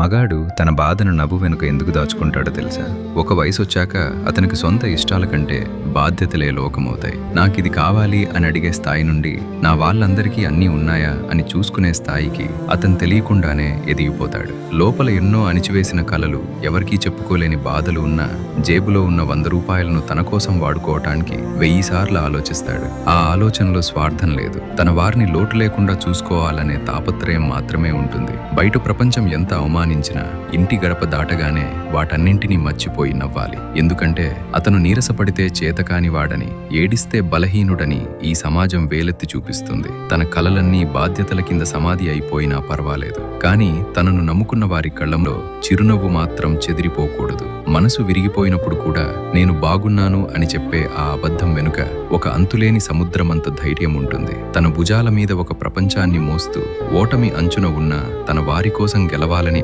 మగాడు తన బాధను నవ్వు వెనుక ఎందుకు దాచుకుంటాడో తెలుసా? ఒక వయసొచ్చాక అతనికి సొంత ఇష్టాల కంటే బాధ్యతలే లోకమవుతాయి. నాకిది కావాలి అని అడిగే స్థాయి నుండి నా వాళ్ళందరికీ అన్నీ ఉన్నాయా అని చూసుకునే స్థాయికి అతను తెలియకుండానే ఎదిగిపోతాడు. లోపల ఎన్నో అణిచివేసిన కలలు, ఎవరికీ చెప్పుకోలేని బాధలు ఉన్నా జేబులో ఉన్న 100 రూపాయలను తన కోసం వాడుకోవటానికి 1000 సార్లు ఆలోచిస్తాడు. ఆ ఆలోచనలో స్వార్థం లేదు. తన వారిని లోటు లేకుండా చూసుకోవాలనే తాపత్రయం మాత్రమే ఉంటుంది. బయట ప్రపంచం ఎంత అవమానించినా ఇంటి గడప దాటగానే వాటన్నింటినీ మర్చిపోయి నవ్వాలి. ఎందుకంటే అతను నీరసపడితే చేతకాని వాడని, ఏడిస్తే బలహీనుడని ఈ సమాజం వేలెత్తి చూపిస్తుంది. తన కలలన్నీ బాధ్యతల కింద సమాధి అయిపోయినా పర్వాలేదు, కానీ తనను నమ్ముకున్న వారి కళ్ళంలో చిరునవ్వు మాత్రం చెదిరిపోకూడదు. మనసు విరిగిపోయినప్పుడు కూడా నేను బాగున్నాను అని చెప్పే ఆ అబద్ధం వెనుక ఒక అంతులేని సముద్రమంత ధైర్యం ఉంటుంది. తన భుజాల మీద ఒక ప్రపంచాన్ని మోస్తూ ఓటమి అంచున ఉన్న తన వారి కోసం గెలవాలని